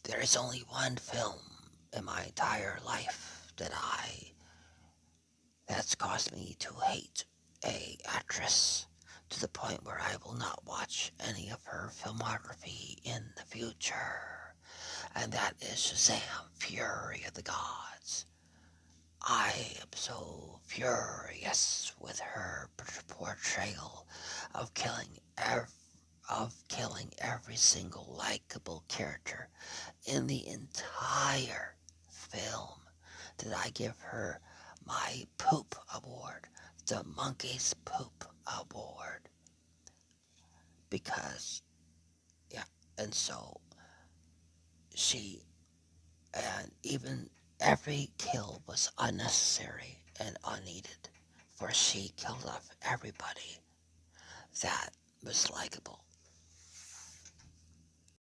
There is only one film in my entire life that's caused me to hate a actress to the point where I will not watch any of her filmography in the future. And that is Shazam, Fury of the Gods. I am so furious with her portrayal of killing every single likable character in the entire film. Did I give her my poop award, the monkey's poop award? Because yeah, and so she and even every kill was unnecessary and unneeded, for she killed off everybody that was likable.